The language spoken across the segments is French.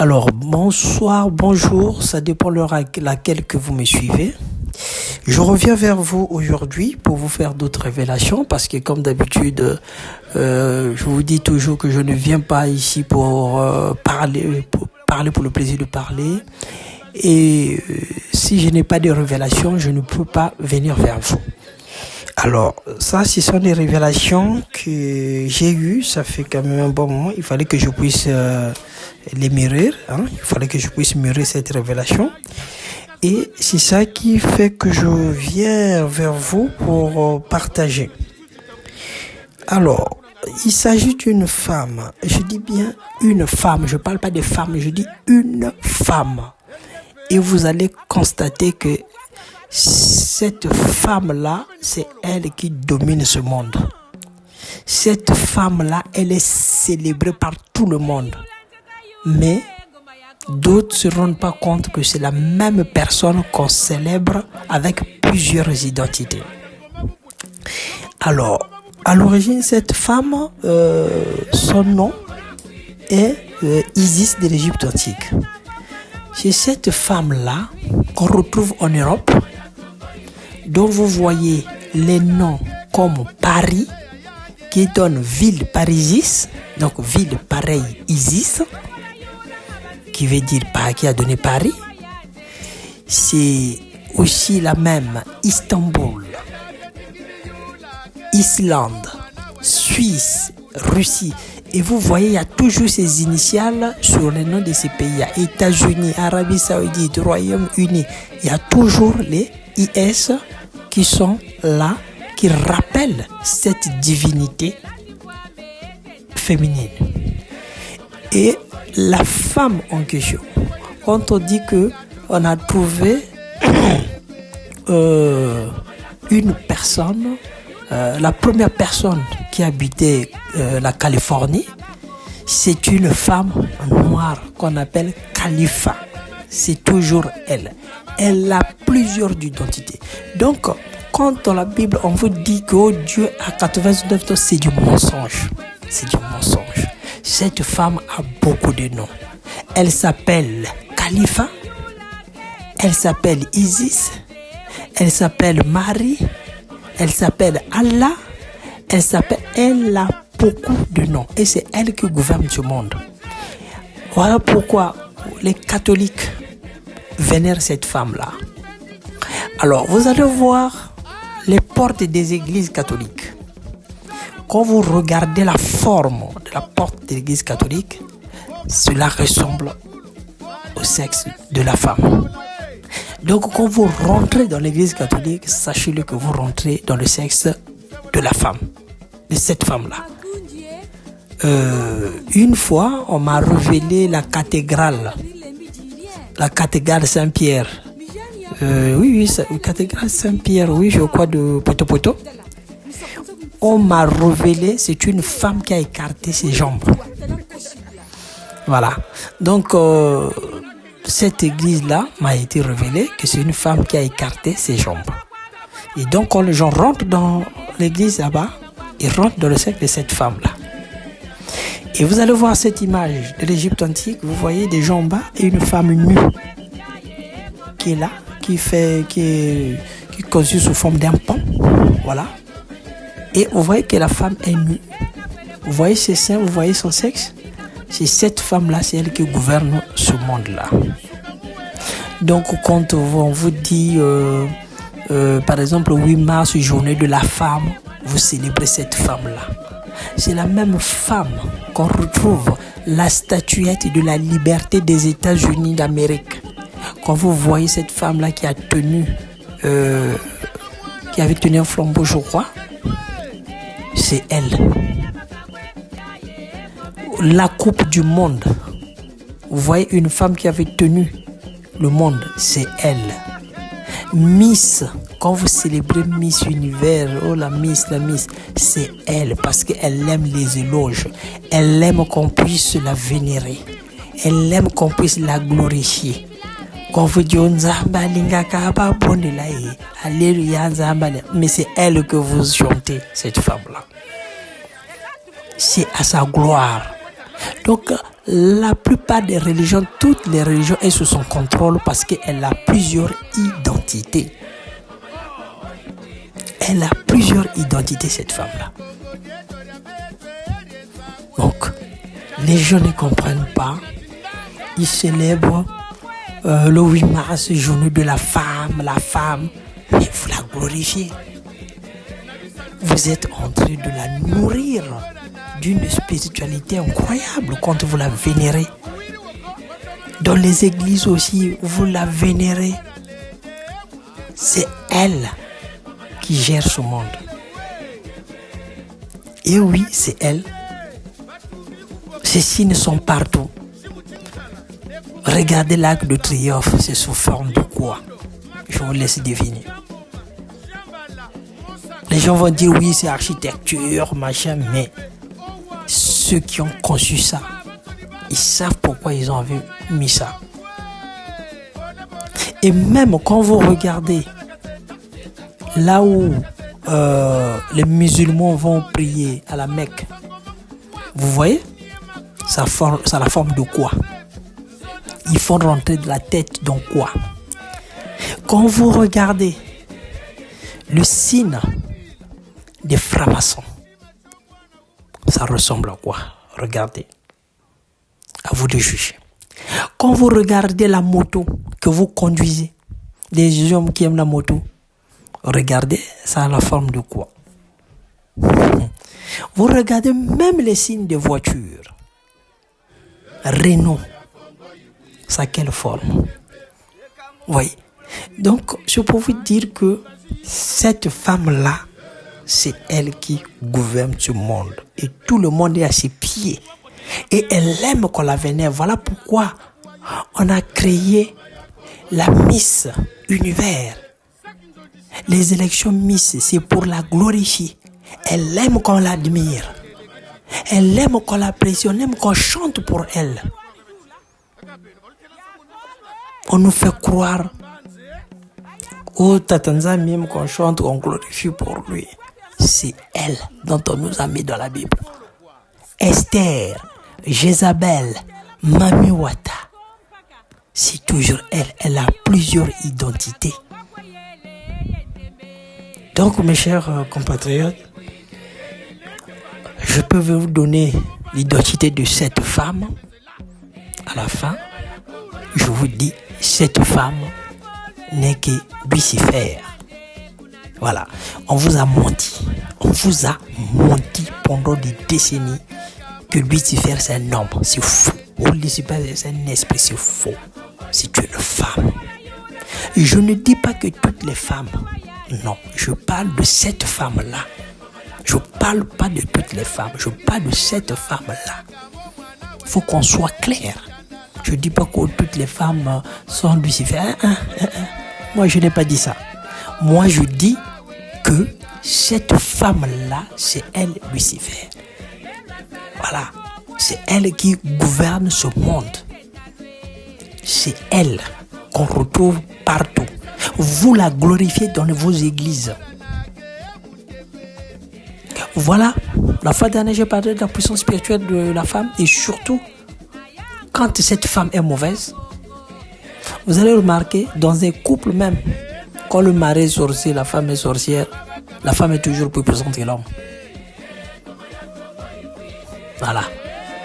Alors, bonsoir, bonjour, ça dépend l'heure à laquelle que vous me suivez. Je reviens vers vous aujourd'hui pour vous faire d'autres révélations parce que comme d'habitude, je vous dis toujours que je ne viens pas ici pour parler pour le plaisir de parler. Et si je n'ai pas de révélations, je ne peux pas venir vers vous. Alors, ça, ce sont des révélations que j'ai eues, ça fait quand même un bon moment. Il fallait que je puisse les mûrir, il fallait que je puisse mûrir cette révélation. Et c'est ça qui fait que je viens vers vous pour partager. Alors, il s'agit d'une femme. Je dis bien une femme, je ne parle pas de femme, je dis une femme. Et vous allez constater que cette femme-là, c'est elle qui domine ce monde. Cette femme-là, elle est célébrée par tout le monde. Mais d'autres ne se rendent pas compte que c'est la même personne qu'on célèbre avec plusieurs identités. Alors, à l'origine, cette femme, son nom est Isis de l'Égypte antique. C'est cette femme-là qu'on retrouve en Europe, dont vous voyez les noms comme Paris, qui donne ville Parisis, donc ville pareille Isis, qui veut dire qui a donné Paris. C'est aussi la même Istanbul, Islande, Suisse, Russie. Et vous voyez, il y a toujours ces initiales sur les noms de ces pays. Il y a États-Unis, Arabie Saoudite, Royaume-Uni. Il y a toujours les IS qui sont là, qui rappellent cette divinité féminine. Et la femme en question, quand on dit que on a trouvé une personne, la première personne qui habitait la Californie, c'est une femme noire qu'on appelle Khalifa. C'est toujours elle. Elle a plusieurs identités. Donc, quand dans la Bible, on vous dit que Dieu a 99 ans, c'est du mensonge. C'est du mensonge. Cette femme a beaucoup de noms. Elle s'appelle Khalifa. Elle s'appelle Isis. Elle s'appelle Marie. Elle s'appelle Allah. Elle a beaucoup de noms. Et c'est elle qui gouverne ce monde. Voilà pourquoi les catholiques vénèrent cette femme-là. Alors, vous allez voir les portes des églises catholiques. Quand vous regardez la forme de la porte de l'église catholique, cela ressemble au sexe de la femme. Donc, quand vous rentrez dans l'église catholique, sachez-le que vous rentrez dans le sexe de la femme, de cette femme-là. Une fois, on m'a révélé la cathédrale Saint-Pierre. Oui, cathédrale Saint-Pierre, oui, je crois de Poto. On m'a révélé, c'est une femme qui a écarté ses jambes. Voilà. Donc, cette église-là m'a été révélée que c'est une femme qui a écarté ses jambes. Et donc, quand les gens rentrent dans l'église là-bas, ils rentrent dans le sexe de cette femme-là. Et vous allez voir cette image de l'Égypte antique. Vous voyez des jambes bas et une femme nue qui est là, qui est conçue sous forme d'un pont. Voilà. Et vous voyez que la femme est nue. Vous voyez ses seins, vous voyez son sexe. C'est cette femme-là, c'est elle qui gouverne ce monde-là. Donc, quand on vous dit, par exemple, 8 mars, journée de la femme, vous célébrez cette femme-là. C'est la même femme qu'on retrouve la statuette de la liberté des États-Unis d'Amérique. Quand vous voyez cette femme-là qui avait tenu un flambeau, je crois, c'est elle. La coupe du monde, vous voyez une femme qui avait tenu le monde, c'est elle. Miss, quand vous célébrez Miss Univers, oh la Miss, c'est elle parce qu'elle aime les éloges. Elle aime qu'on puisse la vénérer. Elle aime qu'on puisse la glorifier. Quand vous dites Alléluia, mais c'est elle que vous chantez, cette femme-là. C'est à sa gloire Donc, la plupart des religions, toutes les religions, elles sous son contrôle parce qu'elle a plusieurs identités. Elle a plusieurs identités, cette femme-là. Donc, les gens ne comprennent pas. Ils célèbrent le 8 mars, journée de la femme, mais vous la glorifiez. Vous êtes en train de la nourrir d'une spiritualité incroyable quand vous la vénérez. Dans les églises aussi, vous la vénérez. C'est elle qui gère ce monde. Et oui, c'est elle. Ces signes sont partout. Regardez l'Arc de Triomphe, c'est sous forme de quoi? Je vous laisse deviner. Les gens vont dire oui, c'est architecture, machin, mais ceux qui ont conçu ça, ils savent pourquoi ils ont mis ça. Et même quand vous regardez là où les musulmans vont prier à la Mecque, vous voyez, ça a la forme de quoi? Ils font rentrer de la tête dans quoi? Quand vous regardez le signe des francs-maçons, ça ressemble à quoi? Regardez. À vous de juger. Quand vous regardez la moto que vous conduisez, des hommes qui aiment la moto, regardez, ça a la forme de quoi? Vous regardez même les signes des voitures. Renault, ça a quelle forme? Oui. Donc, je peux vous dire que cette femme-là, c'est elle qui gouverne ce monde. Et tout le monde est à ses pieds. Et elle aime qu'on la vénère. Voilà pourquoi on a créé la Miss Univers. Les élections Miss, c'est pour la glorifier. Elle aime qu'on l'admire. Elle aime qu'on l'apprécie. On aime qu'on chante pour elle. On nous fait croire au Tatanza même qu'on chante, qu'on glorifie pour lui. C'est elle dont on nous a mis dans la Bible. Esther, Jézabel, Mami Wata. C'est toujours elle. Elle a plusieurs identités. Donc, mes chers compatriotes, je peux vous donner l'identité de cette femme. À la fin, je vous dis, cette femme n'est que Lucifer. Voilà, on vous a menti. On vous a menti pendant des décennies que Lucifer c'est un homme, c'est faux. Ou Lucifer c'est un esprit, c'est faux. C'est une femme. Et je ne dis pas que toutes les femmes. Non, je parle de cette femme-là. Je ne parle pas de toutes les femmes. Je parle de cette femme-là. Il faut qu'on soit clair. Je ne dis pas que toutes les femmes sont Lucifer. Moi, je n'ai pas dit ça. Moi, je dis que cette femme-là, c'est elle, Lucifer. Voilà. C'est elle qui gouverne ce monde. C'est elle qu'on retrouve partout. Vous la glorifiez dans vos églises. Voilà. La fois dernière, j'ai parlé de la puissance spirituelle de la femme. Et surtout, quand cette femme est mauvaise, vous allez remarquer, dans un couple même, quand le mari est sorcier, la femme est sorcière, la femme est toujours plus puissante que l'homme. Voilà.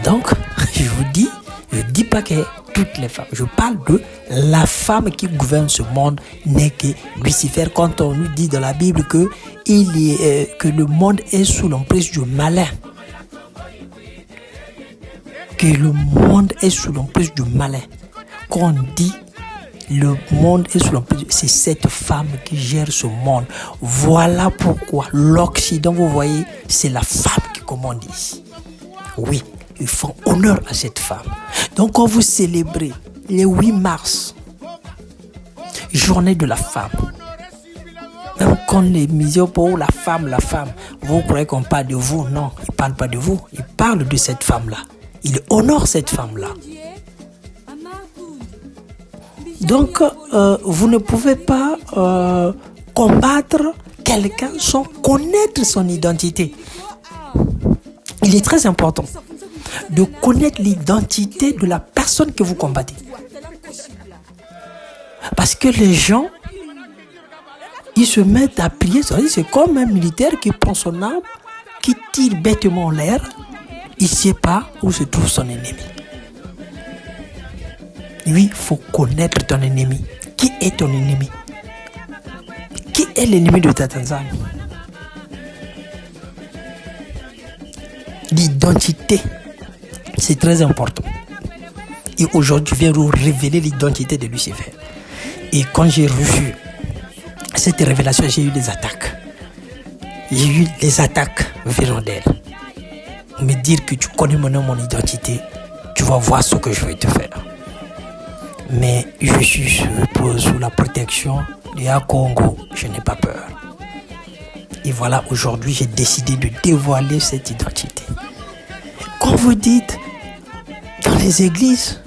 Donc, je vous dis, je ne dis pas que toutes les femmes. Je parle de la femme qui gouverne ce monde n'est que Lucifer. Quand on nous dit dans la Bible que le monde est sous l'emprise du malin. Que le monde est sous l'emprise du malin. Quand on dit le monde est sous l'emprise, c'est cette femme qui gère ce monde. Voilà pourquoi l'Occident, vous voyez, c'est la femme qui commande ici. Oui, ils font honneur à cette femme. Donc quand vous célébrez le 8 mars, journée de la femme, même quand les misères pour la femme, vous croyez qu'on parle de vous? Non, ils ne parlent pas de vous, ils parlent de cette femme-là. Ils honorent cette femme-là. Donc, vous ne pouvez pas combattre quelqu'un sans connaître son identité. Il est très important. de connaître l'identité de la personne que vous combattez. Parce que les gens, ils se mettent à prier. C'est comme un militaire qui prend son arme, qui tire bêtement en l'air. Il ne sait pas où se trouve son ennemi. Oui, il faut connaître ton ennemi. Qui est ton ennemi? Qui est l'ennemi de ta Tanzanie? L'identité, c'est très important. Et aujourd'hui, je viens vous révéler l'identité de Lucifer. Et quand j'ai reçu cette révélation, j'ai eu des attaques. J'ai eu des attaques venant d'elle. Me dire que tu connais mon nom, mon identité, tu vas voir ce que je vais te faire. Mais je suis sous la protection de Congo, je n'ai pas peur. Et voilà, aujourd'hui, j'ai décidé de dévoiler cette identité. Quand vous dites dans les églises,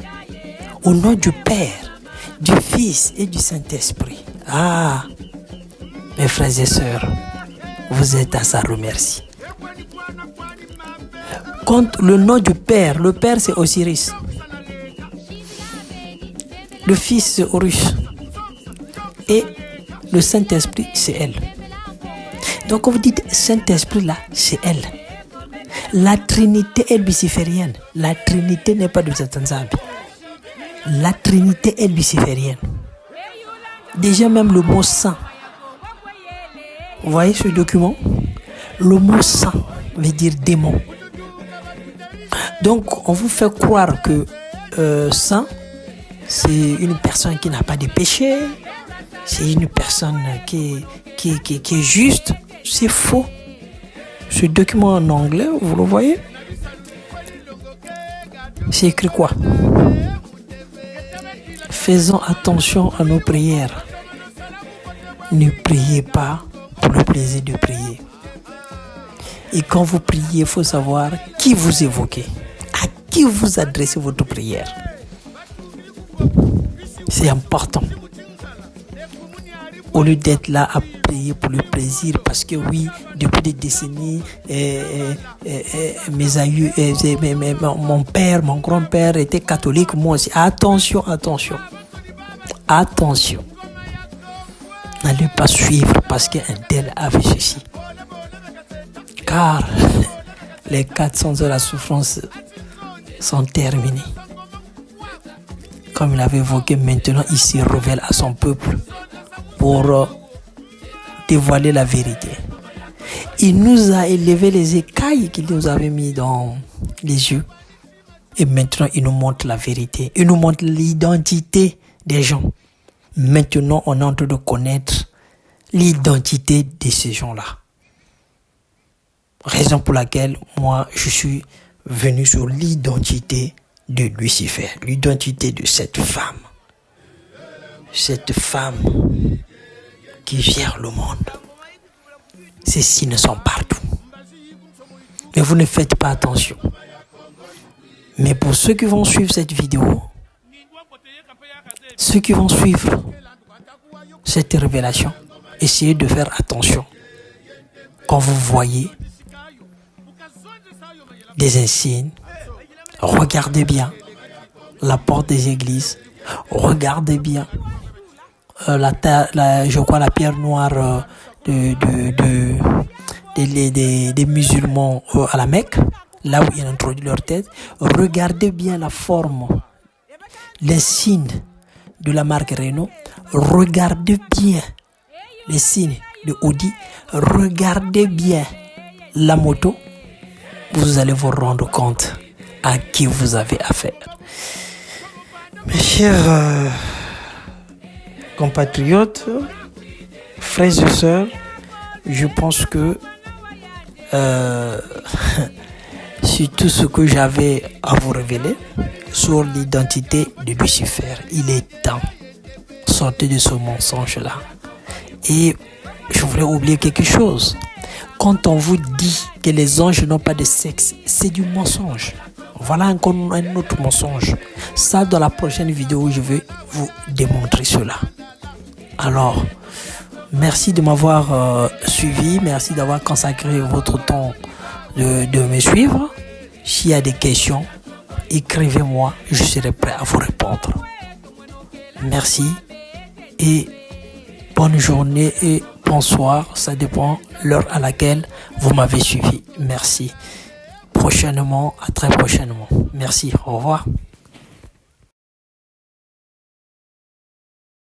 au nom du Père, du Fils et du Saint-Esprit, ah, mes frères et sœurs, vous êtes à sa remercie. Quand le nom du Père, le Père c'est Osiris, le Fils c'est Horus et le Saint-Esprit c'est elle. Donc quand vous dites Saint-Esprit là, c'est elle. La Trinité est luciférienne. La Trinité n'est pas de Satan. La Trinité est luciférienne. Déjà même le mot saint. Vous voyez ce document? Le mot saint veut dire démon. Donc on vous fait croire que saint, c'est une personne qui n'a pas de péché. C'est une personne qui est juste. C'est faux. Ce document en anglais, vous le voyez? C'est écrit quoi? Faisons attention à nos prières. Ne priez pas pour le plaisir de prier. Et quand vous priez, il faut savoir qui vous évoquez, à qui vous adressez votre prière. C'est important. Au lieu d'être là à prier pour le plaisir, parce que oui, depuis des décennies, mes aïeux, mon père, mon grand-père était catholique, moi aussi. Attention, attention, attention. N'allez pas suivre parce qu'un tel avait ceci. Car les 400 heures de la souffrance sont terminées. Comme il avait évoqué, maintenant il se révèle à son peuple pour dévoiler la vérité. Il nous a élevé les écailles qu'il nous avait mis dans les yeux. Et maintenant, il nous montre la vérité. Il nous montre l'identité des gens. Maintenant, on est en train de connaître l'identité de ces gens-là. Raison pour laquelle, moi, je suis venu sur l'identité de Lucifer. L'identité de cette femme. Cette femme qui gère le monde. Ces signes sont partout. Mais vous ne faites pas attention. Mais pour ceux qui vont suivre cette vidéo, ceux qui vont suivre cette révélation, essayez de faire attention. Quand vous voyez des insignes, regardez bien la porte des églises, regardez bien je crois la pierre noire des musulmans à la Mecque, là où ils ont introduit leur tête. Regardez bien la forme, les signes de la marque Renault. Regardez bien les signes de Audi. Regardez bien la moto. Vous allez vous rendre compte à qui vous avez affaire. Mes chers compatriotes, frères et sœurs, je pense que c'est tout ce que j'avais à vous révéler sur l'identité de Lucifer. Il est temps de sortir de ce mensonge-là. Et je voulais oublier quelque chose. Quand on vous dit que les anges n'ont pas de sexe, c'est du mensonge. Voilà encore un autre mensonge. Ça, dans la prochaine vidéo, je vais vous démontrer cela. Alors, merci de m'avoir suivi. Merci d'avoir consacré votre temps de me suivre. S'il y a des questions, écrivez-moi, je serai prêt à vous répondre. Merci et bonne journée et bonsoir, ça dépend l'heure à laquelle vous m'avez suivi. Merci. Prochainement, à très prochainement. Merci, au revoir.